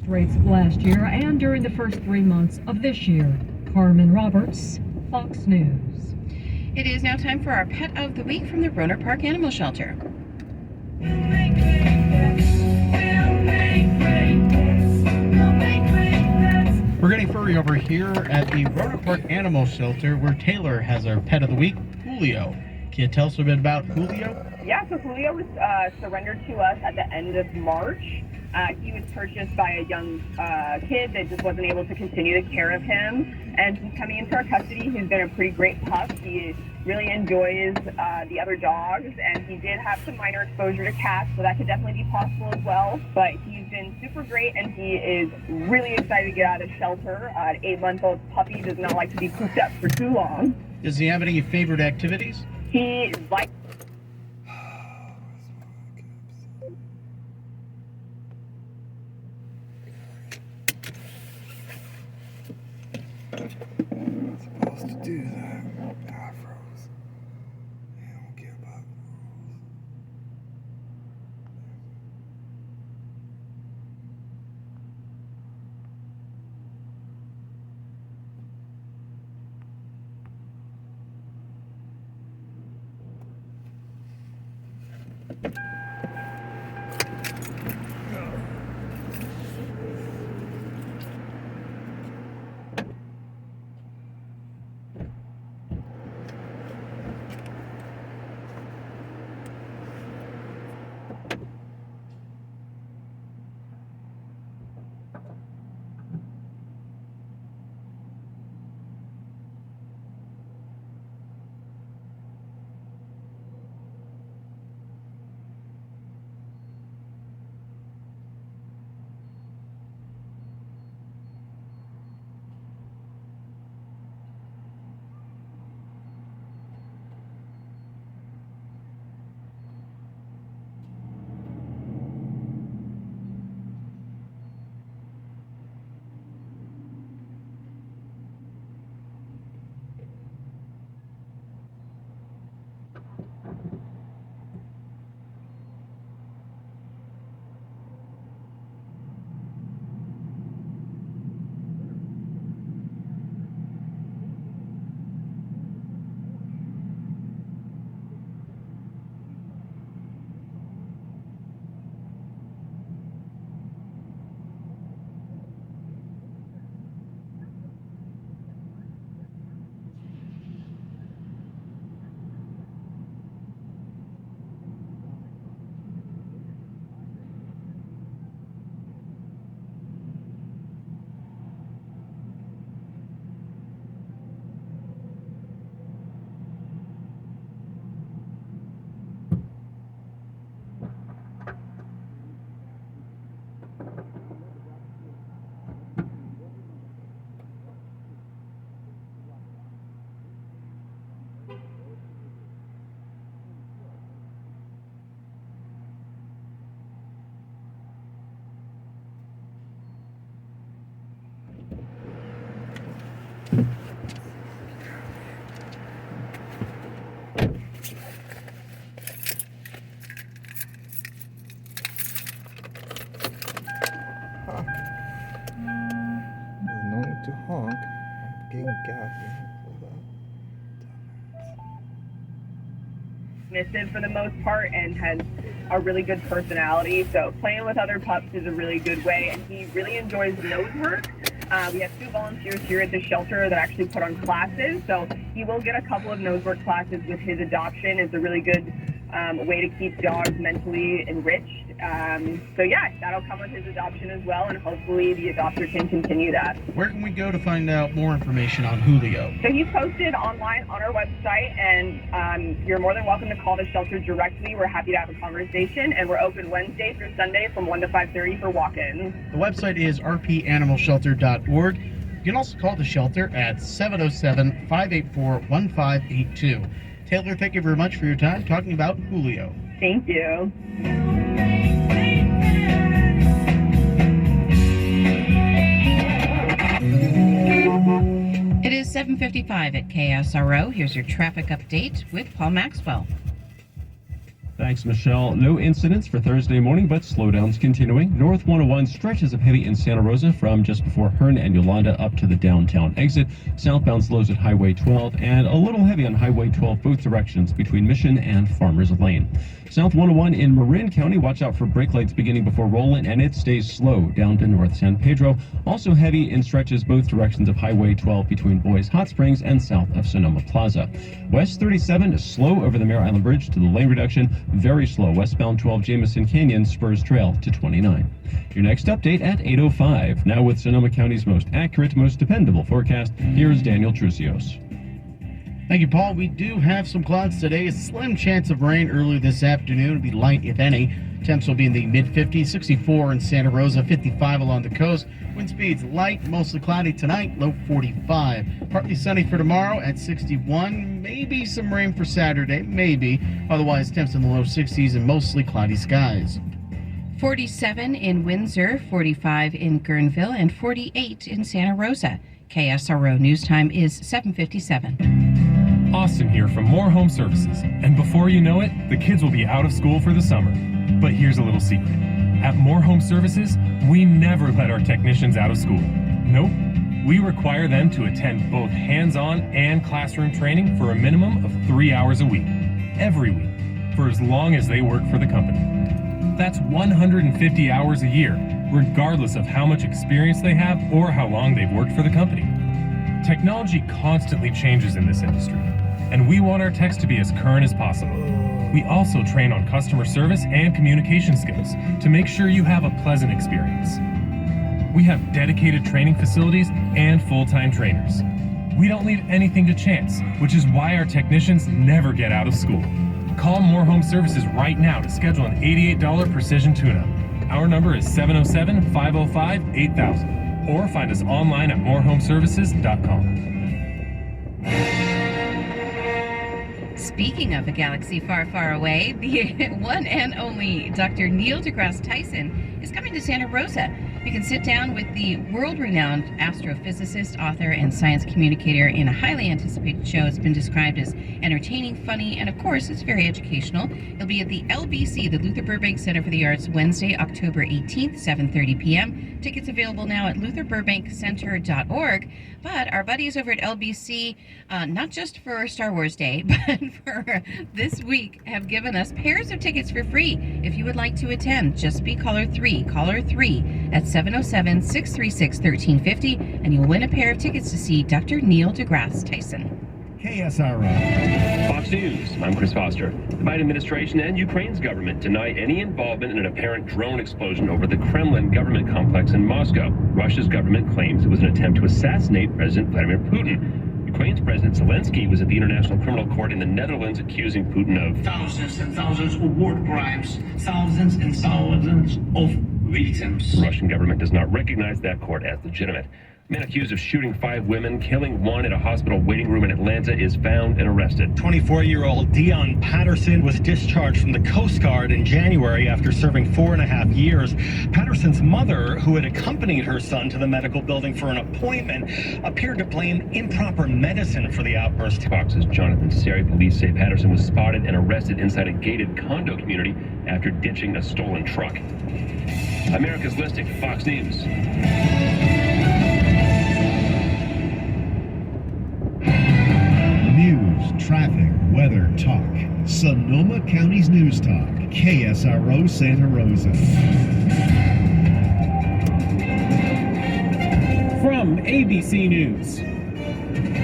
rates last year and during the first 3 months of this year. Carmen Roberts, Fox News. It is now time for our Pet of the Week from the Rohnert Park Animal Shelter. We're getting furry over here at the Rohnert Park Animal Shelter where Taylor has our Pet of the Week, Julio. Can you tell us a bit about Julio? Yeah, so Julio was surrendered to us at the end of March. He was purchased by a young kid that just wasn't able to continue the care of him. And since coming into our custody, he's been a pretty great pup. He really enjoys the other dogs, and he did have some minor exposure to cats, so that could definitely be possible as well. But he's been super great, and he is really excited to get out of the shelter. An 8-month-old puppy does not like to be cooped up for too long. Does he have any favorite activities? He likes supposed to do that. Afros. They don't care about rules. To honk. I'm getting gassy. submissive for the most part and has a really good personality. So playing with other pups is a really good way, and he really enjoys nose work. We have 2 volunteers here at the shelter that actually put on classes, so he will get a couple of nose work classes with his adoption. It's a really good way to keep dogs mentally enriched. So yeah, that'll come with his adoption as well, and hopefully the adopter can continue that. Where can we go to find out more information on Julio? So he's posted online on our website, and you're more than welcome to call the shelter directly. We're happy to have a conversation, and we're open Wednesday through Sunday from 1 to 5:30 for walk-ins. The website is rpanimalshelter.org. You can also call the shelter at 707-584-1582. Taylor, thank you very much for your time talking about Julio. Thank you. It is 7:55 at KSRO. Here's your traffic update with Paul Maxwell. Thanks, Michelle. No incidents for Thursday morning, but slowdowns continuing. North 101 stretches of heavy in Santa Rosa from just before Hearn and Yolanda up to the downtown exit. Southbound slows at Highway 12 and a little heavy on Highway 12 both directions between Mission and Farmers Lane. South 101 in Marin County, watch out for brake lights beginning before Roland, and it stays slow down to North San Pedro. Also heavy in stretches both directions of Highway 12 between Boys Hot Springs and south of Sonoma Plaza. West 37 is slow over the Mare Island Bridge to the lane reduction. Very slow westbound 12 Jameson Canyon Spurs Trail to 29. Your next update at 8:05. Now with Sonoma County's most accurate, most dependable forecast, here's Daniel Trucios. Thank you, Paul. We do have some clouds today. A slim chance of rain early this afternoon. It'll be light, if any. Temps will be in the mid-50s, 64 in Santa Rosa, 55 along the coast. Wind speeds light, mostly cloudy tonight, low 45. Partly sunny for tomorrow at 61. Maybe some rain for Saturday, maybe. Otherwise, temps in the low 60s and mostly cloudy skies. 47 in Windsor, 45 in Guerneville, and 48 in Santa Rosa. KSRO News Time is 7:57. Austin here from More Home Services. And before you know it, the kids will be out of school for the summer. But here's a little secret. At More Home Services, we never let our technicians out of school. Nope. We require them to attend both hands-on and classroom training for a minimum of 3 hours a week, every week, for as long as they work for the company. That's 150 hours a year, regardless of how much experience they have or how long they've worked for the company. Technology constantly changes in this industry, and we want our techs to be as current as possible. We also train on customer service and communication skills to make sure you have a pleasant experience. We have dedicated training facilities and full-time trainers. We don't leave anything to chance, which is why our technicians never get out of school. Call More Home Services right now to schedule an $88 precision tune-up. Our number is 707-505-8000, or find us online at morehomeservices.com. Speaking of a galaxy far, far away, the one and only Dr. Neil deGrasse Tyson is coming to Santa Rosa. You can sit down with the world-renowned astrophysicist, author, and science communicator in a highly anticipated show. It's been described as entertaining, funny, and of course, it's very educational. It'll be at the LBC, the Luther Burbank Center for the Arts, Wednesday, October 18th, 7:30 p.m. Tickets available now at lutherburbankcenter.org. But our buddies over at LBC, not just for Star Wars Day, but for this week, have given us pairs of tickets for free. If you would like to attend, just be caller 3 at 707-636-1350, and you'll win a pair of tickets to see Dr. Neil deGrasse Tyson. KSRO. Fox News, I'm Chris Foster. The Biden administration and Ukraine's government deny any involvement in an apparent drone explosion over the Kremlin government complex in Moscow. Russia's government claims it was an attempt to assassinate President Vladimir Putin. Ukraine's President Zelensky was at the International Criminal Court in the Netherlands accusing Putin of thousands and thousands of war crimes, thousands and thousands of victims. The Russian government does not recognize that court as legitimate. A man accused of shooting 5 women, killing one at a hospital waiting room in Atlanta is found and arrested. 24-year-old Dion Patterson was discharged from the Coast Guard in January after serving 4.5 years. Patterson's mother, who had accompanied her son to the medical building for an appointment, appeared to blame improper medicine for the outburst. Fox's Jonathan Seri. Police say Patterson was spotted and arrested inside a gated condo community after ditching a stolen truck. America's Listing, Fox News. News, traffic, weather, talk. Sonoma County's News Talk. KSRO Santa Rosa. From ABC News,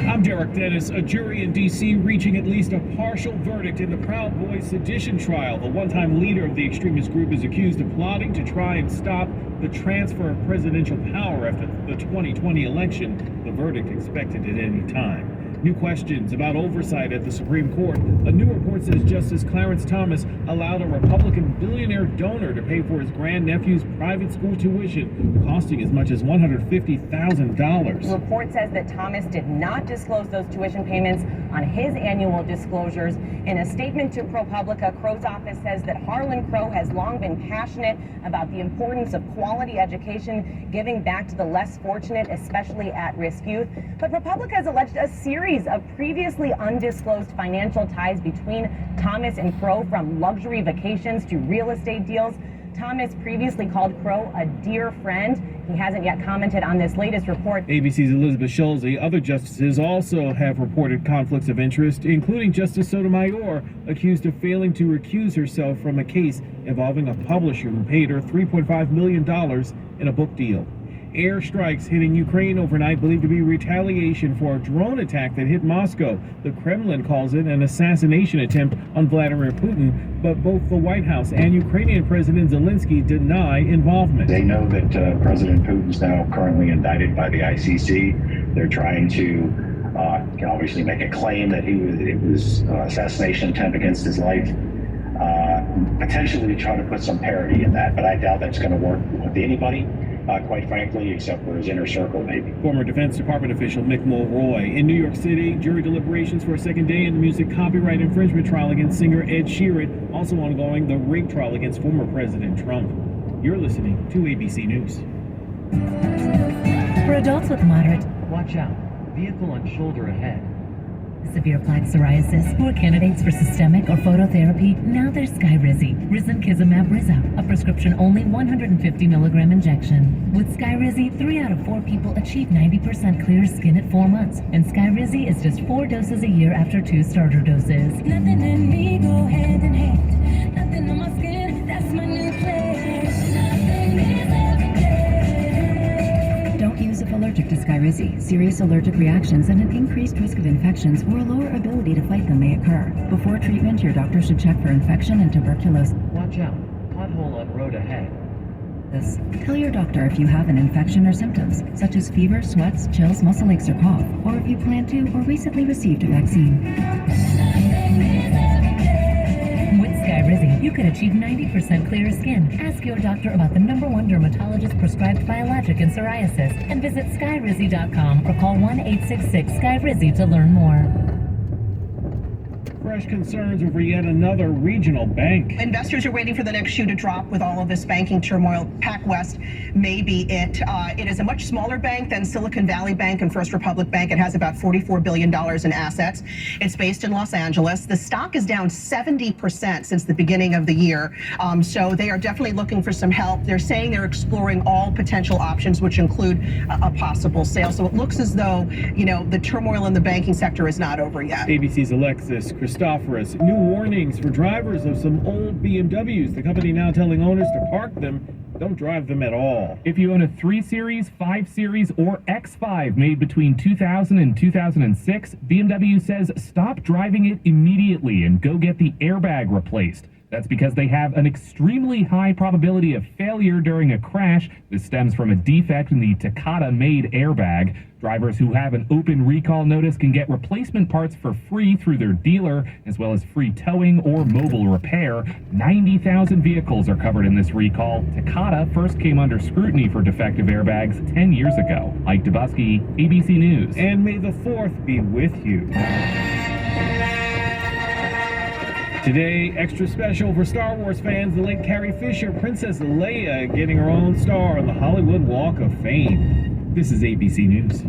I'm Derek Dennis. A jury in D.C. reaching at least a partial verdict in the Proud Boys sedition trial. The one-time leader of the extremist group is accused of plotting to try and stop the transfer of presidential power after the 2020 election. The verdict expected at any time. New questions about oversight at the Supreme Court. A new report says Justice Clarence Thomas allowed a Republican billionaire donor to pay for his grandnephew's private school tuition, costing as much as $150,000. The report says that Thomas did not disclose those tuition payments on his annual disclosures. In a statement to ProPublica, Crow's office says that Harlan Crow has long been passionate about the importance of quality education, giving back to the less fortunate, especially at-risk youth. But ProPublica has alleged a series series of previously undisclosed financial ties between Thomas and Crow, from luxury vacations to real estate deals. Thomas previously called Crow a dear friend. He hasn't yet commented on this latest report. ABC's Elizabeth Schulze. Other justices also have reported conflicts of interest, including Justice Sotomayor, accused of failing to recuse herself from a case involving a publisher who paid her $3.5 million in a book deal. Airstrikes hitting Ukraine overnight, believed to be retaliation for a drone attack that hit Moscow. The Kremlin calls it an assassination attempt on Vladimir Putin, but both the White House and Ukrainian President Zelensky deny involvement. They know that President Putin's now currently indicted by the ICC. They're trying to can obviously make a claim that it was assassination attempt against his life. Potentially try to put some parity in that, but I doubt that's going to work with anybody. Quite frankly, except for his inner circle, maybe. Former Defense Department official Mick Mulroy. In New York City, jury deliberations for a second day in the music copyright infringement trial against singer Ed Sheeran. Also ongoing, the rape trial against former President Trump. You're listening to ABC News. For adults with moderate, watch out. Vehicle on shoulder ahead. severe plaque psoriasis, who are candidates for systemic or phototherapy, now there's Skyrizi, risankizumab Riza, a prescription-only 150 milligram injection. With Skyrizi, 3 out of 4 people achieve 90% clear skin at 4 months, and Skyrizi is just 4 doses a year after 2 starter doses. Nothing in me go hand in hand. Nothing on my skin, that's my new place. Nothing is everything. Don't use if allergic to Skyrizi. Serious allergic reactions and an increased risk of infections or a lower ability to fight them may occur. Before treatment, your doctor should check for infection and tuberculosis. Watch out. Pothole on road ahead. Tell your doctor if you have an infection or symptoms, such as fever, sweats, chills, muscle aches, or cough, or if you plan to or recently received a vaccine. With Skyrizi, you could achieve 90% clearer skin. Ask your doctor about the #1 dermatologist prescribed biologic in psoriasis and visit skyrizi.com or call 1-866-SKYRIZI to learn more. Fresh concerns over yet another regional bank. Investors are waiting for the next shoe to drop with all of this banking turmoil. PacWest may be it. It is a much smaller bank than Silicon Valley Bank and First Republic Bank. It has about $44 billion in assets. It's based in Los Angeles. The stock is down 70% since the beginning of the year. So they are definitely looking for some help. They're saying they're exploring all potential options, which include a possible sale. So it looks as though, you know, the turmoil in the banking sector is not over yet. ABC's Alexis Christoforous. New warnings for drivers of some old BMWs. The company now telling owners to park them. Don't drive them at all. If you own a 3 Series, 5 Series, or X5 made between 2000 and 2006, BMW says stop driving it immediately and go get the airbag replaced. That's because they have an extremely high probability of failure during a crash. This stems from a defect in the Takata-made airbag. Drivers who have an open recall notice can get replacement parts for free through their dealer, as well as free towing or mobile repair. 90,000 vehicles are covered in this recall. Takata first came under scrutiny for defective airbags 10 years ago. Mike Dubusky, ABC News. And may the 4th be with you. Today, extra special for Star Wars fans, the late Carrie Fisher, Princess Leia, getting her own star on the Hollywood Walk of Fame. This is ABC News.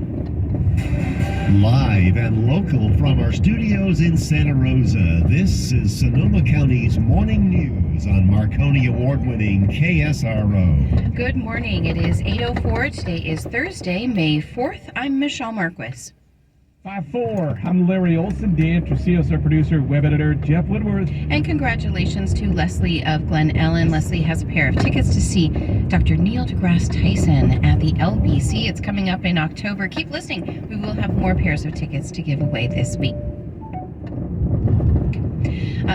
Live and local from our studios in Santa Rosa, this is Sonoma County's Morning News on Marconi Award-winning KSRO. Good morning. It is 8:04. Today is Thursday, May 4th. I'm Michelle Marquis. 5-4. I'm Larry Olson. Dan Trucios, our producer, web editor, Jeff Woodworth. And congratulations to Leslie of Glen Ellen. Leslie has a pair of tickets to see Dr. Neil deGrasse Tyson at the LBC. It's coming up in October. Keep listening. We will have more pairs of tickets to give away this week.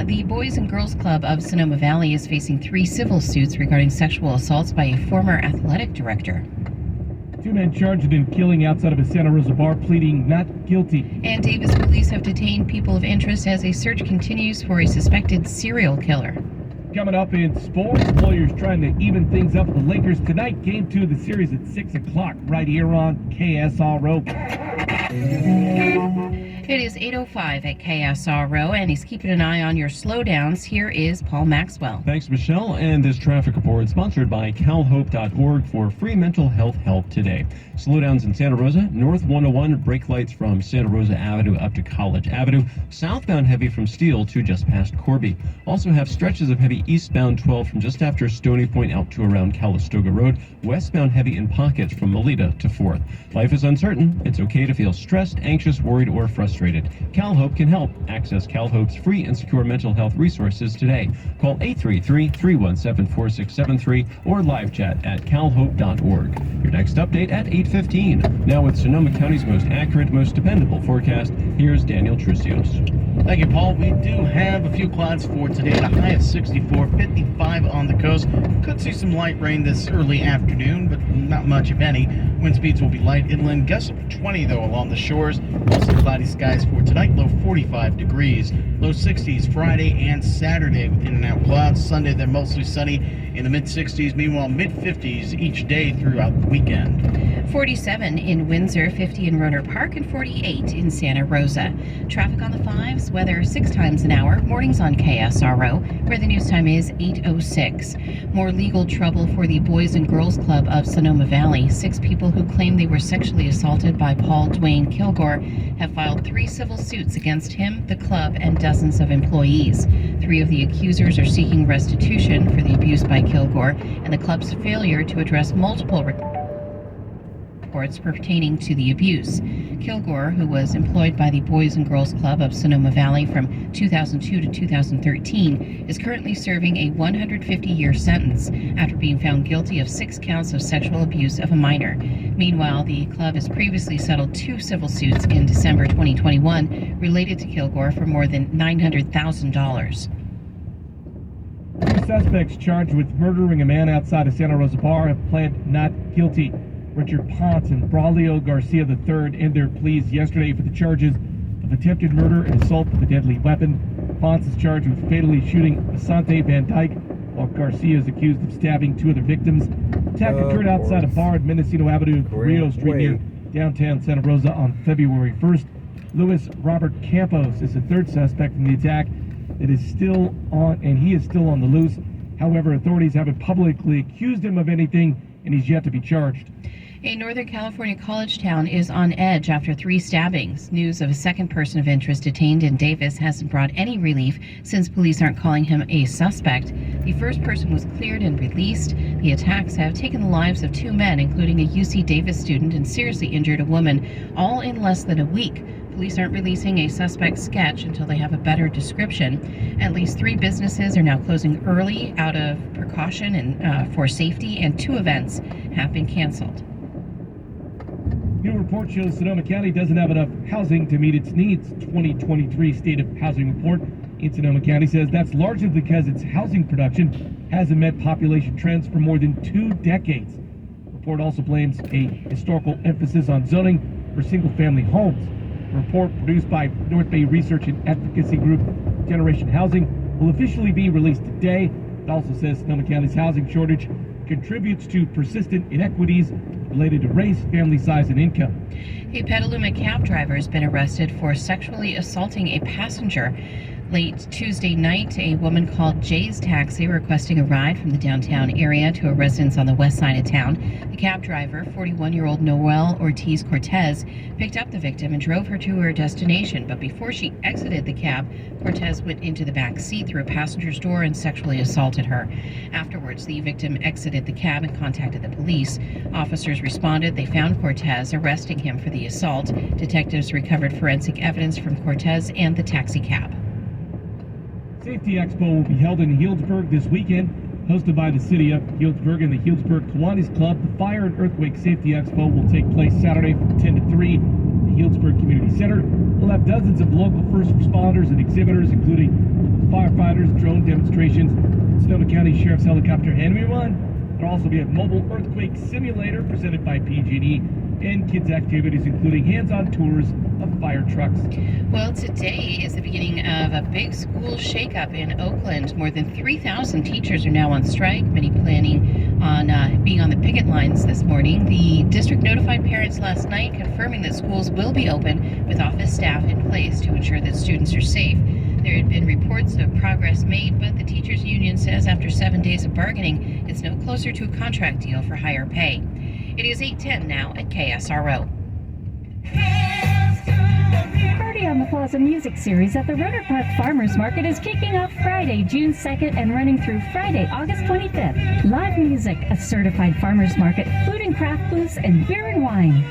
The Boys and Girls Club of Sonoma Valley is facing 3 civil suits regarding sexual assaults by a former athletic director. 2 men charged in killing outside of a Santa Rosa bar pleading not guilty. And Davis police have detained people of interest as a search continues for a suspected serial killer. Coming up in sports, Warriors trying to even things up with the Lakers tonight. Game 2 of the series at 6 o'clock right here on KSRO. It is 8:05 at KSRO, and he's keeping an eye on your slowdowns. Here is Paul Maxwell. Thanks, Michelle. And this traffic report sponsored by calhope.org for free mental health help today. Slowdowns in Santa Rosa, north 101, brake lights from Santa Rosa Avenue up to College Avenue. Southbound heavy from Steele to just past Corby. Also have stretches of heavy eastbound 12 from just after Stony Point out to around Calistoga Road. Westbound heavy in pockets from Melita to 4th. Life is uncertain. It's okay to feel stressed, anxious, worried, or frustrated. CalHope can help. Access CalHope's free and secure mental health resources today. Call 833-317-4673 or live chat at calhope.org. Your next update at 8:15. Now with Sonoma County's most accurate, most dependable forecast, here's Daniel Trucios. Thank you, Paul. We do have a few clouds for today at a high of 64, 55 on the coast. Could see some light rain this early afternoon, but not much, if any. Wind speeds will be light inland, gusts of 20, though, along the shores. Mostly cloudy skies for tonight, low 45 degrees. Low 60s Friday and Saturday with in and out clouds. Sunday, they're mostly sunny in the mid-60s. Meanwhile, mid-50s each day throughout the weekend. 47 in Windsor, 50 in Rohnert Park, and 48 in Santa Rosa. Traffic on the 5s, weather 6 times an hour. Mornings on KSRO, where the news time is 8:06. More legal trouble for the Boys and Girls Club of Sonoma Valley. 6 people who claim they were sexually assaulted by Paul Dwayne Kilgore have filed 3 civil suits against him, the club, and dozens of employees. 3 of the accusers are seeking restitution for the abuse by Kilgore and the club's failure to address multiple reports pertaining to the abuse. Kilgore, who was employed by the Boys and Girls Club of Sonoma Valley from 2002 to 2013, is currently serving a 150-year sentence after being found guilty of 6 counts of sexual abuse of a minor. Meanwhile, the club has previously settled 2 civil suits in December 2021 related to Kilgore for more than $900,000. 2 suspects charged with murdering a man outside a Santa Rosa bar have pled not guilty. Richard Ponce and Braulio Garcia III ended their pleas yesterday for the charges of attempted murder and assault with a deadly weapon. Ponce is charged with fatally shooting Asante Van Dyke, while Garcia is accused of stabbing 2 other victims. The attack occurred outside a bar at Mendocino Avenue and Rio Street near downtown Santa Rosa on February 1st. Louis Robert Campos is the 3rd suspect in the attack that is still on, and he is still on the loose. However, authorities haven't publicly accused him of anything, and he's yet to be charged. A Northern California college town is on edge after 3 stabbings. News of a second person of interest detained in Davis hasn't brought any relief since police aren't calling him a suspect. The first person was cleared and released. The attacks have taken the lives of 2 men, including a UC Davis student, and seriously injured a woman, all in less than a week. Police aren't releasing a suspect sketch until they have a better description. At least 3 businesses are now closing early out of precaution and for safety, and 2 events have been canceled. New report shows Sonoma County doesn't have enough housing to meet its needs. 2023 State of Housing Report in Sonoma County says that's largely because its housing production hasn't met population trends for more than 2 decades. The report also blames a historical emphasis on zoning for single-family homes. The report, produced by North Bay Research and Advocacy Group Generation Housing, will officially be released today. It also says Sonoma County's housing shortage contributes to persistent inequities related to race, family size, and income. A Petaluma cab driver has been arrested for sexually assaulting a passenger. Late Tuesday night, a woman called Jay's Taxi requesting a ride from the downtown area to a residence on the west side of town. The cab driver, 41-year-old Noel Ortiz Cortez, picked up the victim and drove her to her destination. But before she exited the cab, Cortez went into the back seat through a passenger's door and sexually assaulted her. Afterwards, the victim exited the cab and contacted the police. Officers responded. They found Cortez, arresting him for the assault. Detectives recovered forensic evidence from Cortez and the taxi cab. Safety Expo will be held in Healdsburg this weekend. Hosted by the city of Healdsburg and the Healdsburg Kiwanis Club, the Fire and Earthquake Safety Expo will take place Saturday from 10 to 3 at the Healdsburg Community Center. We'll have dozens of local first responders and exhibitors, including firefighters, drone demonstrations, Sonoma County Sheriff's Helicopter Henry 1. There'll also be a mobile earthquake simulator presented by PG&E and kids' activities, including hands-on tours of fire trucks. Well, today is the beginning of a big school shakeup in Oakland. More than 3,000 teachers are now on strike, many planning on being on the picket lines this morning. The district notified parents last night, confirming that schools will be open with office staff in place to ensure that students are safe. There had been reports of progress made, but the teachers union says after 7 days of bargaining, it's no closer to a contract deal for higher pay. It is 8:10 now at KSRO. Party on the Plaza music series at the Runner Park Farmers Market is kicking off Friday, June 2nd and running through Friday, August 25th. Live music, a certified farmers market, food and craft booths, and beer and wine.